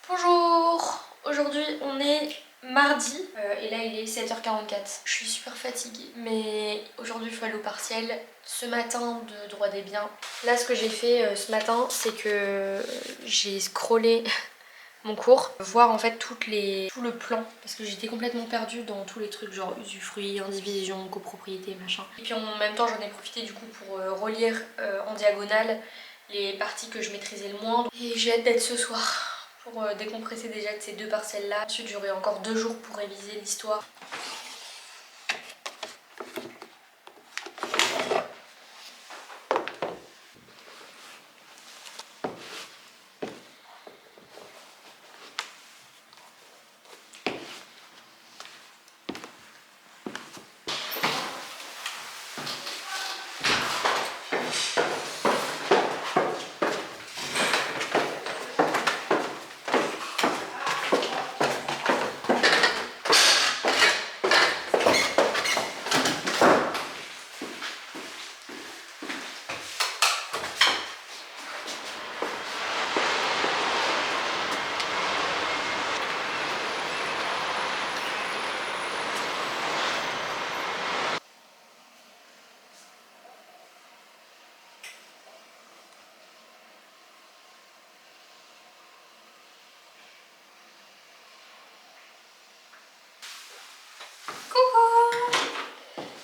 Bonjour. Aujourd'hui on est mardi et là il est 7h44. Je suis super fatiguée mais aujourd'hui il faut aller au partiel. Ce matin de droit des biens. Là ce que j'ai fait ce matin c'est que j'ai scrollé mon cours, voir en fait tout le plan parce que j'étais complètement perdue dans tous les trucs genre usufruit, indivision, copropriété, machin. Et puis en même temps j'en ai profité du coup pour relire en diagonale les parties que je maîtrisais le moins. Et j'ai hâte d'être ce soir pour décompresser déjà de ces deux parcelles là. Ensuite j'aurai encore 2 jours pour réviser l'histoire.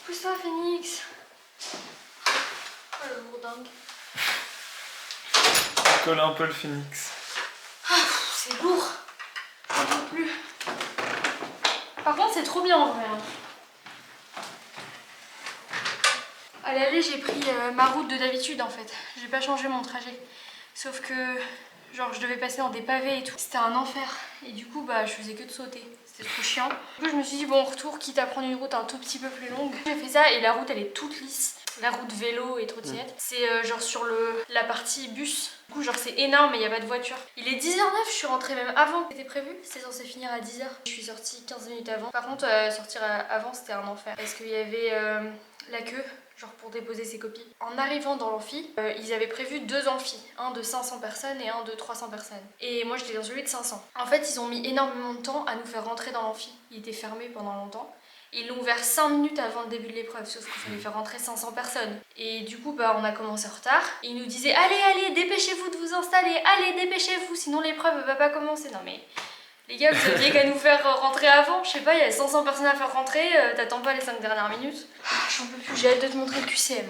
Pousse-toi Phoenix. Oh le lourdingue. Colle un peu le phénix. Ah, c'est lourd. J'en peux plus. Par contre c'est trop bien en vrai. À l'aller j'ai pris ma route de d'habitude en fait. J'ai pas changé mon trajet. Sauf que genre je devais passer dans des pavés et tout. C'était un enfer. Et du coup bah je faisais que de sauter. C'était trop chiant. Du coup je me suis dit bon retour quitte à prendre une route un tout petit peu plus longue. J'ai fait ça et la route elle est toute lisse. La route vélo et trottinette. C'est genre sur la partie bus. Du coup genre c'est énorme mais il n'y a pas de voiture. Il est 10h09, je suis rentrée même avant que c'était prévu. C'était censé finir à 10h. Je suis sortie 15 minutes avant. Par contre sortir avant c'était un enfer. Parce qu'il y avait la queue. Genre pour déposer ses copies. En arrivant dans l'amphi, ils avaient prévu 2 amphis, un de 500 personnes et un de 300 personnes. Et moi j'étais dans celui de 500. En fait ils ont mis énormément de temps à nous faire rentrer dans l'amphi. Il était fermé pendant longtemps. Ils l'ont ouvert 5 minutes avant le début de l'épreuve, sauf qu'il fallait faire rentrer 500 personnes. Et du coup bah on a commencé en retard. Et ils nous disaient allez dépêchez-vous de vous installer, allez dépêchez-vous sinon l'épreuve va pas commencer. Non mais... Les gars, vous aviez qu'à nous faire rentrer avant, je sais pas, il y a 500 personnes à faire rentrer, t'attends pas les 5 dernières minutes. J'en peux plus, j'ai hâte de te montrer le QCM.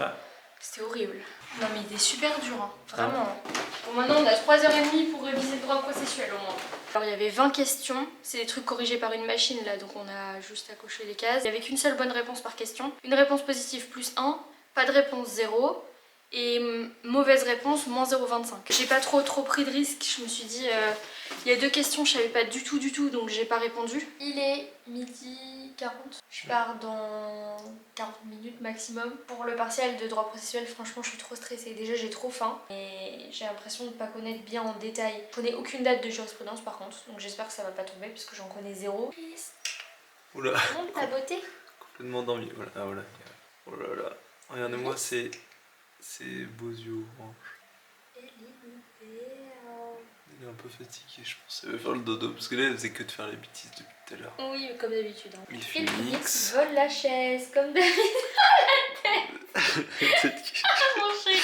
Ah. C'était horrible. Non mais il est super dur, hein. Vraiment. Bon maintenant on a 3h30 pour réviser le droit processuel au moins. Alors il y avait 20 questions, c'est des trucs corrigés par une machine là, donc on a juste à cocher les cases. Il y avait qu'une seule bonne réponse par question. Une réponse positive plus 1, pas de réponse 0. Et mauvaise réponse, moins 0,25. J'ai pas trop pris de risque, je me suis dit, il y a 2 questions, je savais pas du tout, donc j'ai pas répondu. Il est 12h40, je pars dans 40 minutes maximum. Pour le partiel de droit processuel, franchement je suis trop stressée, déjà j'ai trop faim. Et j'ai l'impression de pas connaître bien en détail. Je connais aucune date de jurisprudence par contre, donc j'espère que ça va pas tomber puisque j'en connais 0. Oula. Montre ta beauté. Complètement endormi, voilà. Ah, voilà. Oh là là. Regardez-moi ces beaux yeux orange. Elle est un peu fatiguée, je pense. Elle va faire le dodo parce que là elle faisait que de faire les bêtises depuis tout à l'heure. Oui, comme d'habitude. Hein. Il fait Phoenix. Il vole la chaise, comme d'habitude. Mon chéri.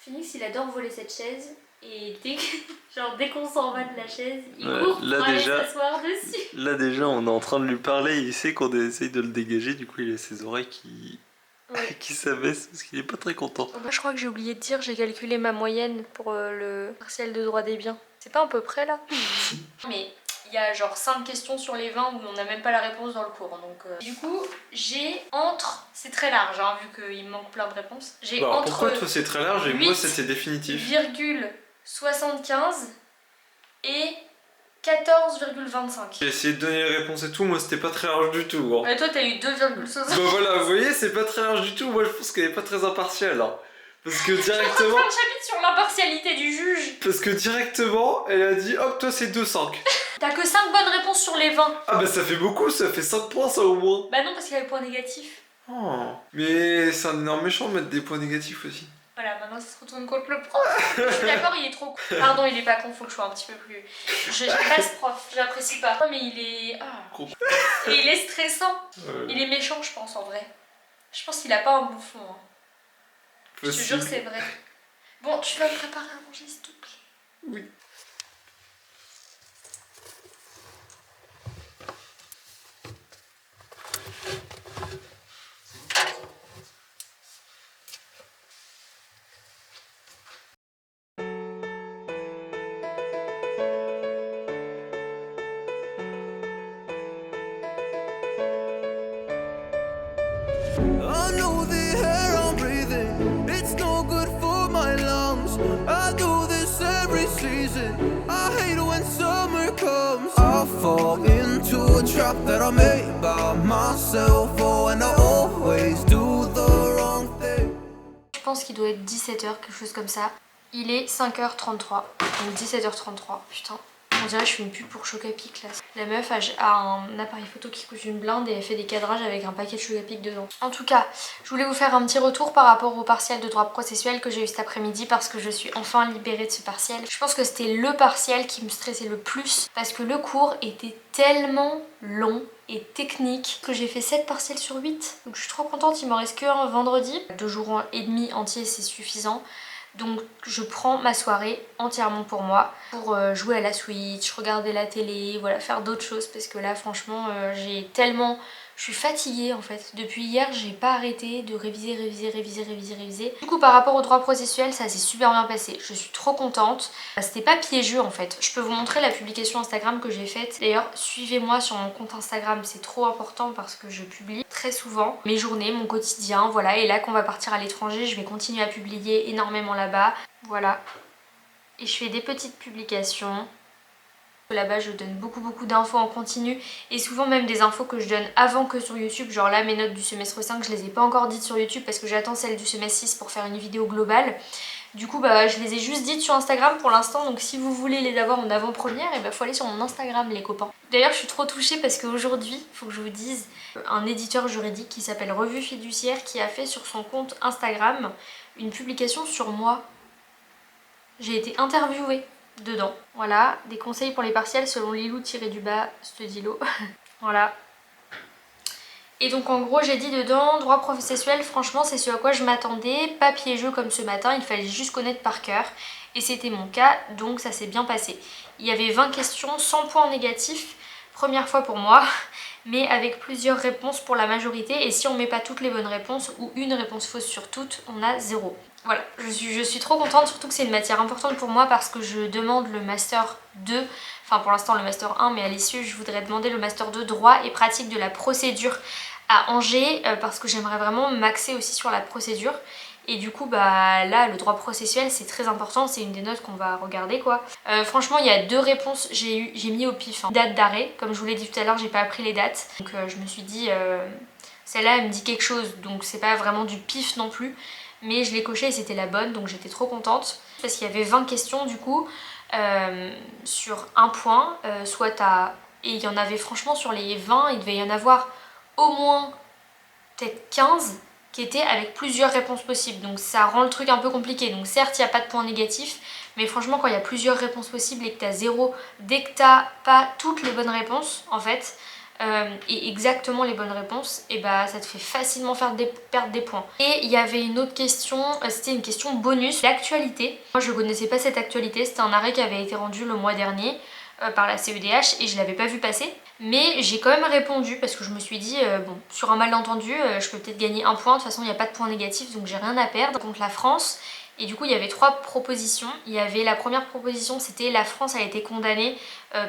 Phoenix, il adore voler cette chaise. Et dès qu'on s'en va de la chaise, il court pour aller s'asseoir dessus. Là déjà on est en train de lui parler, il sait qu'on essaye de le dégager, du coup il a ses oreilles qui s'abaissent parce qu'il est pas très content. Moi je crois que j'ai oublié de dire, j'ai calculé ma moyenne pour le partiel de droit des biens. C'est pas à peu près là? Mais il y a genre 5 questions sur les 20 où on n'a même pas la réponse dans le cours. Donc, Du coup, j'ai entre... C'est très large hein, vu qu'il me manque plein de réponses. J'ai Alors, entre pourquoi toi c'est très large et moi c'était définitif? 8,75 et 14,25. J'ai essayé de donner les réponses et tout, moi c'était pas très large du tout. Hein. Et toi t'as eu 2,60. Bah voilà, vous voyez, c'est pas très large du tout, moi je pense qu'elle est pas très impartiale. Hein. Parce que directement... un chapitre sur l'impartialité du juge. Parce que directement, elle a dit hop, toi c'est 2,5. T'as que 5 bonnes réponses sur les 20. Ah bah ça fait beaucoup, ça fait 5 points ça au moins. Bah non parce qu'il y a les points négatifs. Oh. Mais c'est un énorme méchant de mettre des points négatifs aussi. Voilà, maintenant ça se retourne contre le prof. Je suis d'accord, il est trop con. Pardon, il est pas con, faut que je sois un petit peu plus... J'aime pas ce prof, j'apprécie pas. Non mais il est... Et il est stressant. Il est méchant, je pense, en vrai. Je pense qu'il a pas un bon fond. Hein. Je te jure, c'est vrai. Bon, tu vas me préparer à manger, s'il te plaît. Oui. I know the air I'm breathing, it's no good for my lungs. I do this every season, I hate when summer comes. I fall into a trap that I made by myself. Oh, and I always do the wrong thing. Je pense qu'il doit être 17h, quelque chose comme ça. Il est 5h33, donc 17h33, putain. On dirait que je fais une pub pour Chocapic là. La meuf a un appareil photo qui coûte une blinde et elle fait des cadrages avec un paquet de Chocapic dedans. En tout cas, je voulais vous faire un petit retour par rapport au partiel de droit processuel que j'ai eu cet après-midi parce que je suis enfin libérée de ce partiel. Je pense que c'était le partiel qui me stressait le plus parce que le cours était tellement long et technique que j'ai fait 7 partiels sur 8. Donc je suis trop contente, il m'en reste qu'un vendredi. 2 jours et demi entiers, c'est suffisant. Donc je prends ma soirée entièrement pour moi, pour jouer à la Switch, regarder la télé, voilà, faire d'autres choses parce que là franchement je suis fatiguée en fait. Depuis hier j'ai pas arrêté de réviser. Du coup par rapport au droit processuel ça s'est super bien passé, je suis trop contente. C'était pas piégeux en fait. Je peux vous montrer la publication Instagram que j'ai faite. D'ailleurs suivez-moi sur mon compte Instagram, c'est trop important parce que je publie très souvent mes journées, mon quotidien, voilà. Et là qu'on va partir à l'étranger je vais continuer à publier énormément là-bas, voilà. Et je fais des petites publications. Là-bas je donne beaucoup d'infos en continu et souvent même des infos que je donne avant que sur YouTube. Genre là mes notes du semestre 5 je les ai pas encore dites sur YouTube parce que j'attends celles du semestre 6 pour faire une vidéo globale. Du coup bah je les ai juste dites sur Instagram pour l'instant, donc si vous voulez les avoir en avant-première, et bah faut aller sur mon Instagram les copains. D'ailleurs je suis trop touchée parce qu'aujourd'hui, faut que je vous dise, un éditeur juridique qui s'appelle Revue Fiduciaire qui a fait sur son compte Instagram une publication sur moi. J'ai été interviewée dedans. Voilà, des conseils pour les partiels selon Lilou-du-bas Studilo. Voilà. Et donc en gros j'ai dit dedans, droit processuel, franchement c'est ce à quoi je m'attendais, pas piégeux comme ce matin, il fallait juste connaître par cœur. Et c'était mon cas, donc ça s'est bien passé. Il y avait 20 questions, 100 points négatifs, première fois pour moi, mais avec plusieurs réponses pour la majorité. Et si on met pas toutes les bonnes réponses ou une réponse fausse sur toutes, on a 0. Voilà, je suis trop contente, surtout que c'est une matière importante pour moi parce que je demande le Master 2, enfin pour l'instant le Master 1, mais à l'issue je voudrais demander le Master 2 droit et pratique de la procédure à Angers parce que j'aimerais vraiment m'axer aussi sur la procédure. Et du coup bah là le droit processuel c'est très important, c'est une des notes qu'on va regarder quoi. Franchement il y a 2 réponses, j'ai mis au pif, hein. Date d'arrêt, comme je vous l'ai dit tout à l'heure j'ai pas appris les dates. Donc je me suis dit celle-là elle me dit quelque chose, donc c'est pas vraiment du pif non plus. Mais je l'ai coché et c'était la bonne, donc j'étais trop contente. Parce qu'il y avait 20 questions du coup, sur un point, et il y en avait franchement sur les 20, il devait y en avoir au moins peut-être 15 qui étaient avec plusieurs réponses possibles. Donc ça rend le truc un peu compliqué. Donc certes il n'y a pas de points négatifs, mais franchement quand il y a plusieurs réponses possibles et que tu as 0, dès que tu n'as pas toutes les bonnes réponses en fait, et exactement les bonnes réponses, et bah ça te fait facilement perdre des points. Et il y avait une autre question, c'était une question bonus, l'actualité. Moi je connaissais pas cette actualité, c'était un arrêt qui avait été rendu le mois dernier par la CEDH et je l'avais pas vu passer. Mais j'ai quand même répondu parce que je me suis dit, bon, sur un malentendu, je peux peut-être gagner un point, de toute façon il n'y a pas de points négatifs donc j'ai rien à perdre contre la France. Et du coup il y avait 3 propositions. Il y avait la première proposition, c'était la France a été condamnée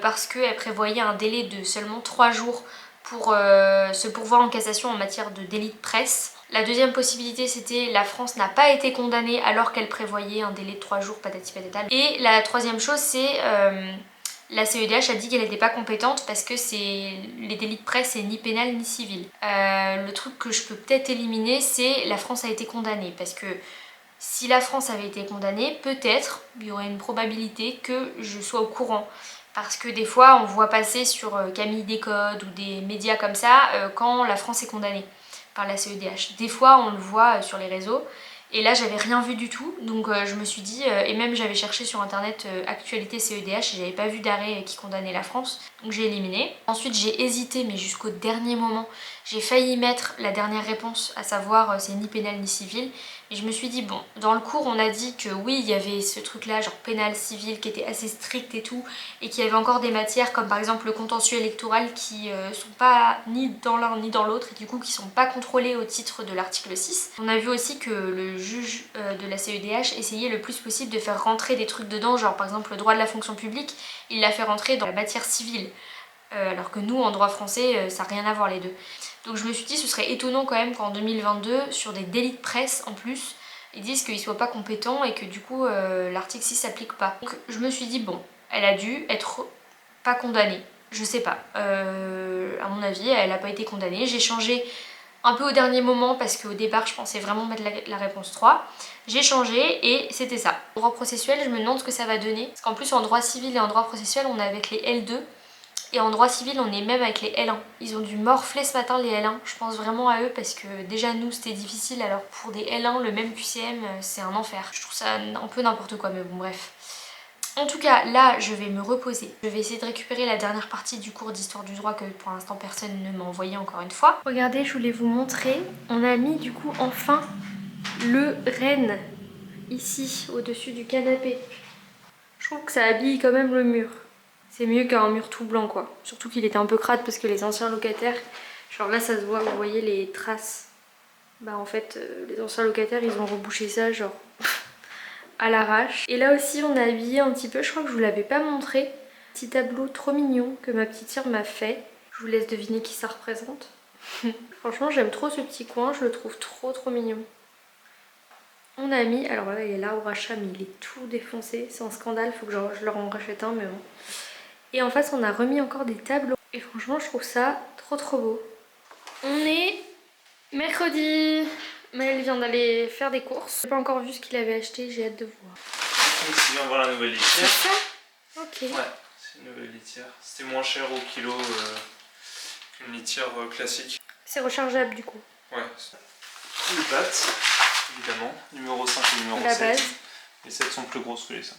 parce qu'elle prévoyait un délai de seulement 3 jours pour se pourvoir en cassation en matière de délit de presse. La deuxième possibilité c'était la France n'a pas été condamnée alors qu'elle prévoyait un délai de 3 jours patati patata. Et la troisième chose c'est la CEDH a dit qu'elle n'était pas compétente parce que les délits de presse c'est ni pénal ni civil. Le truc que je peux peut-être éliminer c'est la France a été condamnée parce que si la France avait été condamnée, peut-être il y aurait une probabilité que je sois au courant. Parce que des fois on voit passer sur Camille Descodes ou des médias comme ça quand la France est condamnée par la CEDH. Des fois on le voit sur les réseaux Et là j'avais rien vu du tout, donc je me suis dit, et même j'avais cherché sur internet actualité CEDH et j'avais pas vu d'arrêt qui condamnait la France, donc j'ai éliminé. Ensuite j'ai hésité, mais jusqu'au dernier moment, j'ai failli mettre la dernière réponse, à savoir c'est ni pénal ni civil. Et je me suis dit, bon, dans le cours on a dit que oui, il y avait ce truc là, genre pénal, civil, qui était assez strict et tout, et qu'il y avait encore des matières comme par exemple le contentieux électoral qui sont pas ni dans l'un ni dans l'autre, et du coup qui sont pas contrôlés au titre de l'article 6. On a vu aussi que le juge de la CEDH essayait le plus possible de faire rentrer des trucs dedans, genre par exemple le droit de la fonction publique, il l'a fait rentrer dans la matière civile. Alors que nous en droit français ça n'a rien à voir les deux. Donc je me suis dit ce serait étonnant quand même qu'en 2022 sur des délits de presse en plus ils disent qu'ils soient pas compétents et que du coup l'article 6 s'applique pas. Donc je me suis dit bon, elle a dû être pas condamnée, je sais pas, à mon avis elle a pas été condamnée. J'ai changé un peu au dernier moment parce qu'au départ je pensais vraiment mettre la réponse 3. J'ai changé et c'était ça. En droit processuel je me demande ce que ça va donner, parce qu'en plus en droit civil et en droit processuel on est avec les L2 et en droit civil on est même avec les L1. Ils ont dû morfler ce matin les L1, je pense vraiment à eux parce que déjà nous c'était difficile, alors pour des L1 le même QCM c'est un enfer. Je trouve ça un peu n'importe quoi, mais bon bref. En tout cas là je vais me reposer, je vais essayer de récupérer la dernière partie du cours d'histoire du droit que pour l'instant personne ne m'a envoyé encore une fois. Regardez, je voulais vous montrer, on a mis du coup enfin le renne ici au-dessus du canapé. Je trouve que ça habille quand même le mur. C'est mieux qu'un mur tout blanc quoi. Surtout qu'il était un peu crade parce que les anciens locataires, genre là ça se voit, vous voyez les traces. Bah en fait les anciens locataires ils ont rebouché ça genre à l'arrache. Et là aussi on a habillé un petit peu, je crois que je vous l'avais pas montré. Petit tableau trop mignon que ma petite sœur m'a fait. Je vous laisse deviner qui ça représente. Franchement j'aime trop ce petit coin, je le trouve trop mignon. On a mis, alors là il y a l'arbre à chat mais il est tout défoncé, c'est un scandale, faut que je leur en rachète un mais bon. Et en face on a remis encore des tableaux et franchement je trouve ça trop beau. On est mercredi, Maël vient d'aller faire des courses. J'ai pas encore vu ce qu'il avait acheté, j'ai hâte de voir. Donc tu viens voir la nouvelle litière. C'est ça? Ok. Ouais, c'est une nouvelle litière. C'était moins cher au kilo qu'une litière classique. C'est rechargeable du coup. Ouais. Les pattes, évidemment, numéro 5 et numéro La 7. base. Les 7 sont plus grosses que les 5.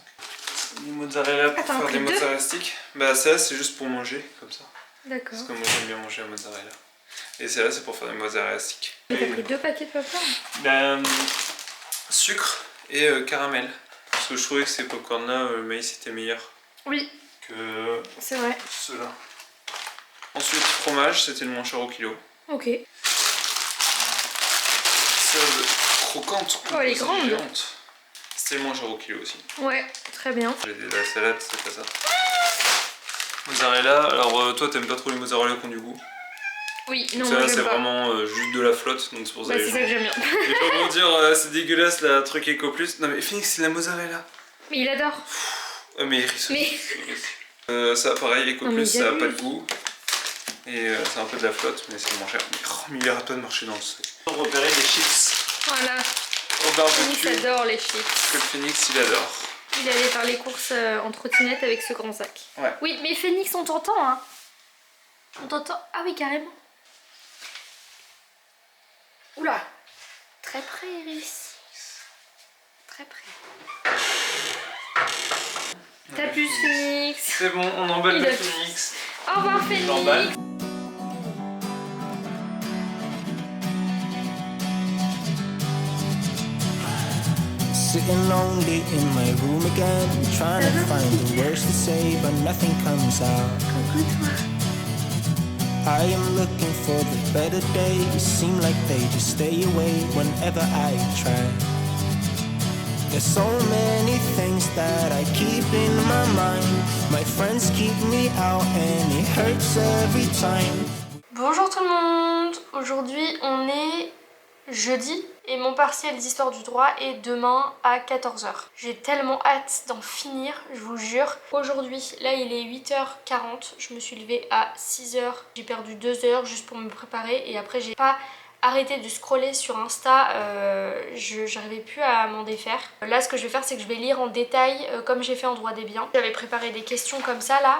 Les mozzarella pour Attends, faire des pris deux mozzarella sticks. Bah ça c'est juste pour manger, comme ça. D'accord. Parce que moi j'aime bien manger la mozzarella. Et celle-là c'est pour faire des mozzarella sticks. Mais t'as pris 2 paquets de popcorn? Ben, sucre et caramel. Parce que je trouvais que ces popcorn là, le maïs était meilleur Oui, que c'est vrai. ceux-là. Ensuite fromage, c'était le moins cher au kilo. Ok. Salade croquante. Oh, elle est grande. Géante. C'était le moins cher au kilo aussi. Ouais, très bien. J'ai de la salade, c'est pas ça. Mozzarella, alors toi t'aimes pas trop les mozzarella qui ont du goût. Oui, non, Ça moi là c'est j'aime pas. vraiment juste de la flotte, donc c'est pour ça Bah que c'est ça que j'aime bien. les gens vont dire c'est dégueulasse la truc Eco Plus. Non mais Phoenix c'est de la mozzarella. Mais il adore. Mais il risque. Mais... ça pareil, Eco Non, mais Plus ça a j'abuse. pas de goût. Et c'est un peu de la flotte, mais c'est moins cher. Mais il arrête pas de marcher dans le sac. On va repérer des chips Voilà. au Phoenix barbecue. adore les chips. Parce que le Phoenix il adore. Il allait faire les courses en trottinette avec ce grand sac. Ouais. Oui, mais Phoenix, on t'entend, hein. On t'entend. Ah oui, carrément. Oula. Très près, Iris. Très près. T'as plus Phoenix. C'est bon, on emballe Il le a- Phoenix. Au revoir, Phoenix. J'emballe. Sitting lonely in my room again, trying to find the words to say, but nothing comes out. Coucou, toi. I am looking for the better days, seem like they just stay away whenever I try. There's so many things that I keep in my mind. My friends keep me out and it hurts every time. Bonjour tout le monde. Aujourd'hui, on est jeudi et mon partiel d'histoire du droit est demain à 14 h. J'ai tellement hâte d'en finir, je vous jure. Aujourd'hui, là il est 8h40, je me suis levée à 6 h. J'ai perdu 2 heures juste pour me préparer et après j'ai pas arrêté de scroller sur Insta, j'arrivais plus à m'en défaire. Là ce que je vais faire c'est que je vais lire en détail comme j'ai fait en droit des biens. J'avais préparé des questions comme ça là.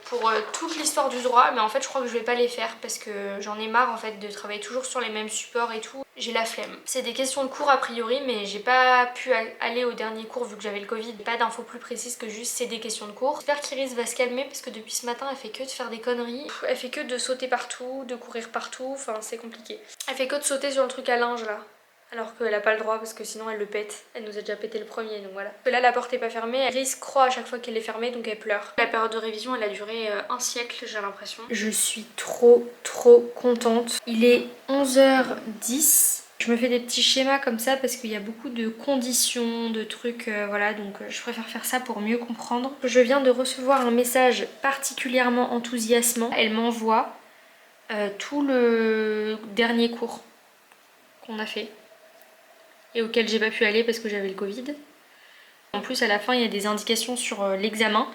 pour toute l'histoire du droit, mais en fait je crois que je vais pas les faire parce que j'en ai marre en fait de travailler toujours sur les mêmes supports et tout. J'ai la flemme. C'est des questions de cours a priori, mais j'ai pas pu aller au dernier cours vu que j'avais le Covid. Pas d'infos plus précises que juste c'est des questions de cours. J'espère qu'Iris va se calmer parce que depuis ce matin elle fait que de faire des conneries. Elle fait que de sauter partout, de courir partout, enfin c'est compliqué. Elle fait que de sauter sur le truc à linge là. Alors qu'elle a pas le droit parce que sinon elle le pète. Elle nous a déjà pété le premier donc voilà. Là la porte est pas fermée, Iris croit à chaque fois qu'elle est fermée donc elle pleure. La période de révision elle a duré un siècle j'ai l'impression. Je suis trop contente. Il est 11h10. Je me fais des petits schémas comme ça parce qu'il y a beaucoup de conditions, de trucs, voilà, donc je préfère faire ça pour mieux comprendre. Je viens de recevoir un message particulièrement enthousiasmant. Elle m'envoie tout le dernier cours qu'on a fait et auquel j'ai pas pu aller parce que j'avais le Covid. En plus à la fin il y a des indications sur l'examen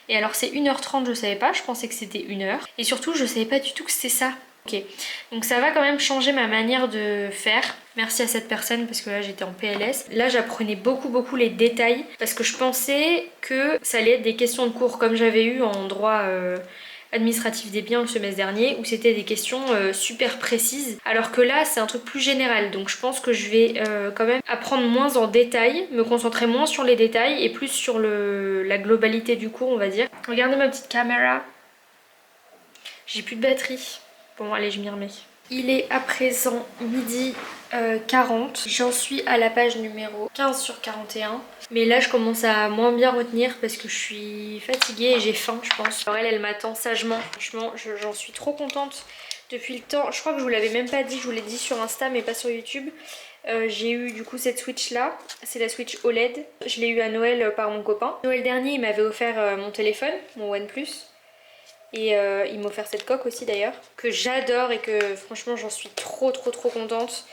et alors c'est 1h30, je savais pas, je pensais que c'était 1h et surtout je savais pas du tout que c'était ça. Ok, donc ça va quand même changer ma manière de faire. Merci à cette personne parce que là j'étais en PLS. Là j'apprenais beaucoup les détails parce que je pensais que ça allait être des questions de cours comme j'avais eu en droit administratif des biens le semestre dernier où c'était des questions super précises alors que là c'est un truc plus général donc je pense que je vais quand même apprendre moins en détail, me concentrer moins sur les détails et plus sur la globalité du cours on va dire. Regardez ma petite caméra, j'ai plus de batterie. Bon allez je m'y remets. Il est à présent midi 40. J'en suis à la page numéro 15 sur 41. Mais là je commence à moins bien retenir parce que je suis fatiguée et j'ai faim je pense. Alors elle m'attend sagement. Franchement j'en suis trop contente depuis le temps. Je crois que je vous l'avais même pas dit, je vous l'ai dit sur Insta mais pas sur YouTube. J'ai eu du coup cette Switch là, c'est la Switch OLED. Je l'ai eu à Noël par mon copain. Noël dernier il m'avait offert mon téléphone, mon OnePlus. Et il m'a offert cette coque aussi d'ailleurs, que j'adore et que franchement j'en suis trop contente.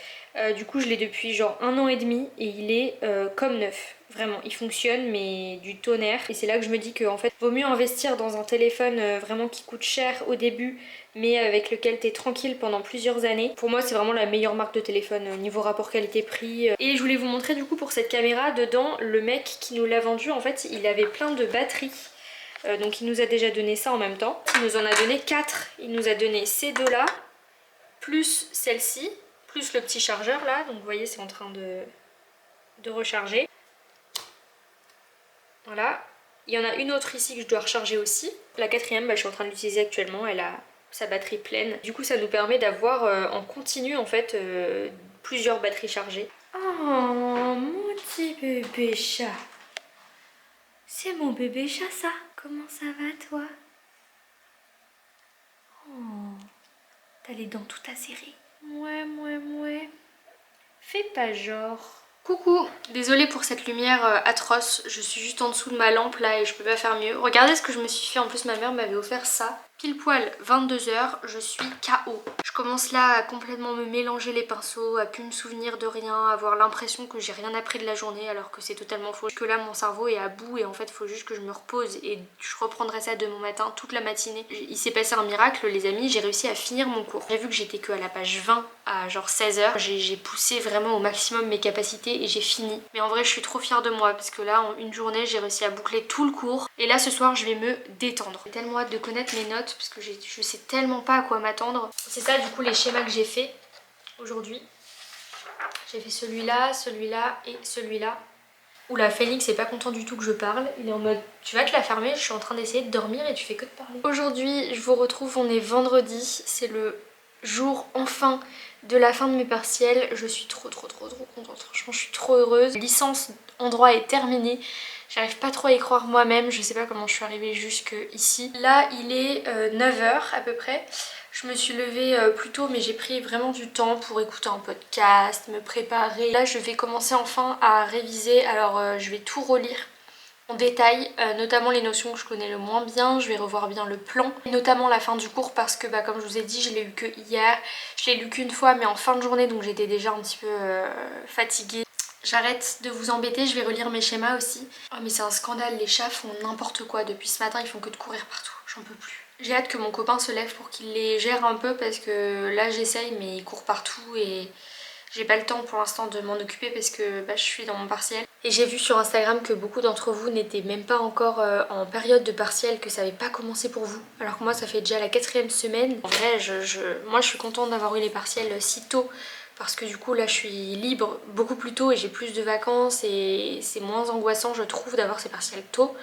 Du coup je l'ai depuis genre 1 an et demi et il est comme neuf. Vraiment, il fonctionne mais du tonnerre. Et c'est là que je me dis qu'en fait vaut mieux investir dans un téléphone vraiment qui coûte cher au début mais avec lequel t'es tranquille pendant plusieurs années. Pour moi c'est vraiment la meilleure marque de téléphone niveau rapport qualité-prix. Et je voulais vous montrer du coup pour cette caméra, dedans le mec qui nous l'a vendu en fait il avait plein de batteries. Donc il nous a déjà donné ça en même temps. Il nous en a donné 4. Il nous a donné ces deux là, plus celle-ci, plus le petit chargeur là. Donc vous voyez c'est en train de recharger. Voilà. Il y en a une autre ici que je dois recharger aussi. La quatrième, je suis en train de l'utiliser actuellement. Elle a sa batterie pleine. Du coup ça nous permet d'avoir en continu en fait plusieurs batteries chargées. Oh mon petit bébé chat. C'est mon bébé chat ça. Comment ça va toi? Oh, t'as les dents tout acérées. Mouais. Fais pas genre. Coucou, désolée pour cette lumière atroce, je suis juste en dessous de ma lampe là et je peux pas faire mieux. Regardez ce que je me suis fait, en plus ma mère m'avait offert ça. Pile poil 22h, je suis KO. Je commence là à complètement me mélanger les pinceaux, à plus me souvenir de rien, à avoir l'impression que j'ai rien appris de la journée alors que c'est totalement faux. Que là mon cerveau est à bout et en fait il faut juste que je me repose et je reprendrai ça demain matin toute la matinée. Il s'est passé un miracle les amis, j'ai réussi à finir mon cours. J'ai vu que j'étais que à la page 20 à genre 16h, j'ai poussé vraiment au maximum mes capacités et j'ai fini. Mais en vrai je suis trop fière de moi parce que là en une journée j'ai réussi à boucler tout le cours et là ce soir je vais me détendre. J'ai tellement hâte de connaître mes notes parce que je sais tellement pas à quoi m'attendre. C'est ça du coup les schémas que j'ai fait aujourd'hui. J'ai fait celui-là, celui-là et celui-là. Oula, Félix est pas content du tout que je parle. Il est en mode tu vas te la fermer, je suis en train d'essayer de dormir et tu fais que de parler. Aujourd'hui je vous retrouve, on est vendredi, c'est le jour enfin de la fin de mes partiels. Je suis trop contente, franchement je suis trop heureuse. La licence en droit est terminée. J'arrive pas trop à y croire moi-même, je sais pas comment je suis arrivée jusque ici. Là il est 9h à peu près. Je me suis levée plus tôt mais j'ai pris vraiment du temps pour écouter un podcast, me préparer. Là je vais commencer enfin à réviser, alors je vais tout relire en détail, notamment les notions que je connais le moins bien. Je vais revoir bien le plan, notamment la fin du cours parce que comme je vous ai dit je l'ai eu que hier. Je l'ai lu qu'une fois mais en fin de journée donc j'étais déjà un petit peu fatiguée. J'arrête de vous embêter, je vais relire mes schémas aussi. Oh mais c'est un scandale, les chats font n'importe quoi. Depuis ce matin ils font que de courir partout, j'en peux plus. J'ai hâte que mon copain se lève pour qu'il les gère un peu parce que là j'essaye mais il court partout et j'ai pas le temps pour l'instant de m'en occuper parce que je suis dans mon partiel. Et j'ai vu sur Instagram que beaucoup d'entre vous n'étaient même pas encore en période de partiel, que ça n'avait pas commencé pour vous. Alors que moi ça fait déjà la 4e semaine. En vrai, moi je suis contente d'avoir eu les partiels si tôt. Parce que du coup là je suis libre beaucoup plus tôt et j'ai plus de vacances et c'est moins angoissant je trouve d'avoir ces partiels tôt.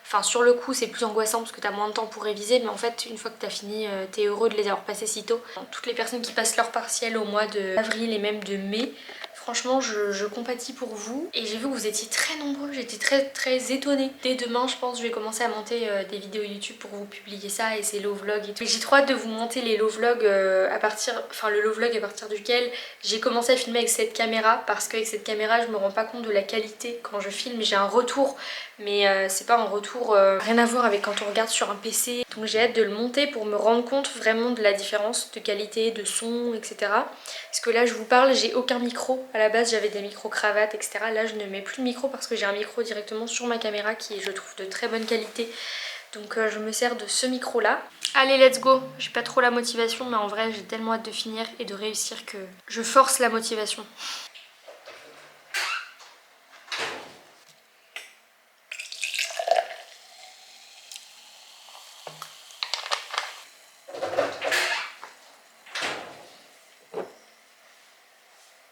Enfin sur le coup c'est plus angoissant parce que t'as moins de temps pour réviser, mais en fait une fois que t'as fini t'es heureux de les avoir passés si tôt. Toutes les personnes qui passent leur partiel au mois d'avril et même de mai, franchement je compatis pour vous et j'ai vu que vous étiez très nombreux, j'étais très étonnée. Dès demain je pense je vais commencer à monter des vidéos YouTube pour vous publier ça et ces low vlogs et tout. J'ai trop hâte de vous monter les low vlogs le low vlog à partir duquel j'ai commencé à filmer avec cette caméra, parce qu'avec cette caméra je me rends pas compte de la qualité quand je filme. J'ai un retour mais c'est pas un retour rien à voir avec quand on regarde sur un PC. Donc j'ai hâte de le monter pour me rendre compte vraiment de la différence de qualité, de son, etc. Parce que là je vous parle, j'ai aucun micro. À la base j'avais des micros cravates, etc. Là je ne mets plus de micro parce que j'ai un micro directement sur ma caméra qui est je trouve de très bonne qualité. Donc je me sers de ce micro là. Allez let's go. J'ai pas trop la motivation mais en vrai j'ai tellement hâte de finir et de réussir que je force la motivation.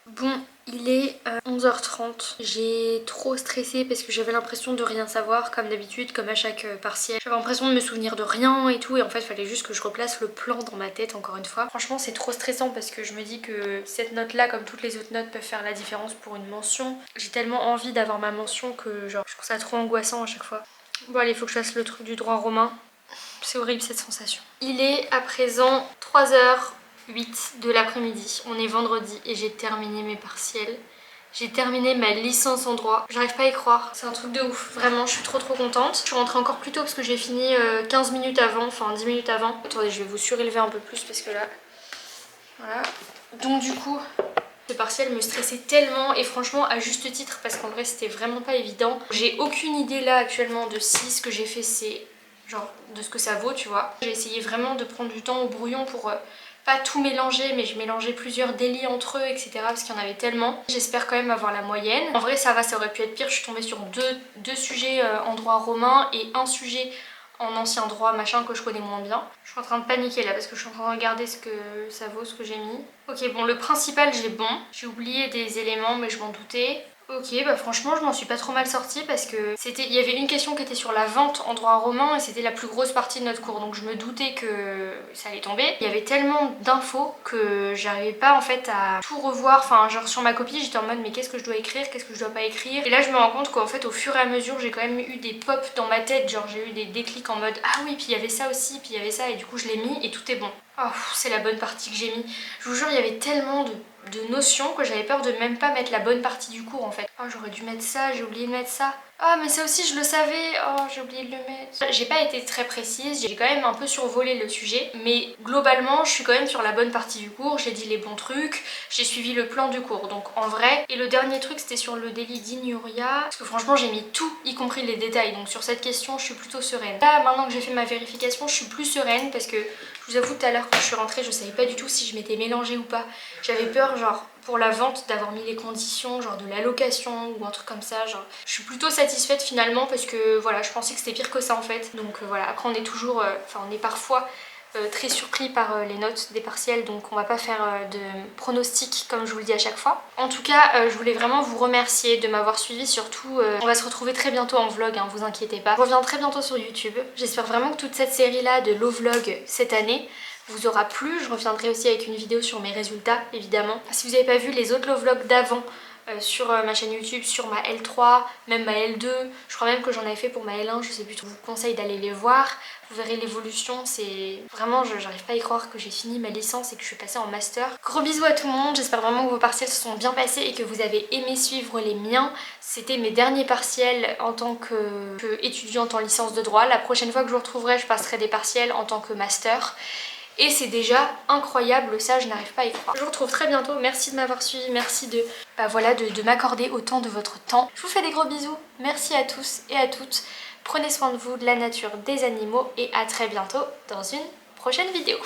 Bon, il est 11h30. J'ai trop stressé parce que j'avais l'impression de rien savoir comme d'habitude, comme à chaque partiel. J'avais l'impression de me souvenir de rien et tout, et en fait il fallait juste que je replace le plan dans ma tête encore une fois. Franchement c'est trop stressant parce que je me dis que cette note là, comme toutes les autres notes, peuvent faire la différence pour une mention. J'ai tellement envie d'avoir ma mention que genre je trouve ça trop angoissant à chaque fois. Bon allez, il faut que je fasse le truc du droit romain. C'est horrible cette sensation. Il est à présent 3h08 de l'après-midi. On est vendredi et j'ai terminé mes partiels. J'ai terminé ma licence en droit. J'arrive pas à y croire. C'est un truc de ouf. Vraiment, je suis trop contente. Je suis rentrée encore plus tôt parce que j'ai fini 15 minutes avant, enfin 10 minutes avant. Attendez, je vais vous surélever un peu plus parce que là... Voilà. Donc du coup... Ce partiel me stressait tellement et franchement à juste titre parce qu'en vrai c'était vraiment pas évident. J'ai aucune idée là actuellement de si ce que j'ai fait c'est genre de ce que ça vaut, tu vois. J'ai essayé vraiment de prendre du temps au brouillon pour pas tout mélanger, mais je mélangeais plusieurs délits entre eux, etc. parce qu'il y en avait tellement. J'espère quand même avoir la moyenne. En vrai ça va, ça aurait pu être pire. Je suis tombée sur deux sujets en droit romain et un sujet en ancien droit machin que je connais moins bien. Je suis en train de paniquer là parce que je suis en train de regarder ce que ça vaut, ce que j'ai mis. Ok, bon, le principal j'ai bon. J'ai oublié des éléments mais je m'en doutais. Ok, bah franchement je m'en suis pas trop mal sortie parce que il y avait une question qui était sur la vente en droit romain et c'était la plus grosse partie de notre cours, donc je me doutais que ça allait tomber. Il y avait tellement d'infos que j'arrivais pas en fait à tout revoir, enfin genre sur ma copie j'étais en mode mais qu'est-ce que je dois écrire, qu'est-ce que je dois pas écrire. Et là je me rends compte qu'en fait au fur et à mesure j'ai quand même eu des pops dans ma tête, genre j'ai eu des déclics en mode ah oui puis il y avait ça aussi, puis il y avait ça, et du coup je l'ai mis et tout est bon. Oh, c'est la bonne partie que j'ai mis. Je vous jure il y avait tellement de notions que j'avais peur de même pas mettre la bonne partie du cours en fait. Oh j'aurais dû mettre ça, j'ai oublié de mettre ça. Ah mais ça aussi je le savais, oh j'ai oublié de le mettre. J'ai pas été très précise, j'ai quand même un peu survolé le sujet, mais globalement je suis quand même sur la bonne partie du cours, j'ai dit les bons trucs, j'ai suivi le plan du cours, donc en vrai. Et le dernier truc c'était sur le délit d'injuria, parce que franchement j'ai mis tout, y compris les détails, donc sur cette question je suis plutôt sereine. Là maintenant que j'ai fait ma vérification je suis plus sereine parce que je vous avoue tout à l'heure quand je suis rentrée je savais pas du tout si je m'étais mélangée ou pas. J'avais peur genre pour la vente d'avoir mis les conditions genre de l'allocation ou un truc comme ça, genre je suis plutôt satisfaite finalement parce que voilà je pensais que c'était pire que ça en fait. Donc voilà, après on est toujours, on est parfois très surpris par les notes des partiels, donc on va pas faire de pronostics comme je vous le dis à chaque fois. En tout cas je voulais vraiment vous remercier de m'avoir suivi, surtout on va se retrouver très bientôt en vlog, hein, vous inquiétez pas. Je reviens très bientôt sur YouTube. J'espère vraiment que toute cette série là de low vlog cette année vous aura plu. Je reviendrai aussi avec une vidéo sur mes résultats évidemment. Si vous n'avez pas vu les autres low vlogs d'avant sur ma chaîne YouTube, sur ma L3, même ma L2, je crois même que j'en avais fait pour ma L1, je sais plus, je vous conseille d'aller les voir. Vous verrez l'évolution, c'est vraiment, j'arrive pas à y croire que j'ai fini ma licence et que je suis passée en master. Gros bisous à tout le monde, j'espère vraiment que vos partiels se sont bien passés et que vous avez aimé suivre les miens. C'était mes derniers partiels en tant qu'étudiante en licence de droit. La prochaine fois que je vous retrouverai, je passerai des partiels en tant que master. Et c'est déjà incroyable, ça je n'arrive pas à y croire. Je vous retrouve très bientôt, merci de m'avoir suivi, merci de m'accorder autant de votre temps. Je vous fais des gros bisous, merci à tous et à toutes. Prenez soin de vous, de la nature, des animaux et à très bientôt dans une prochaine vidéo.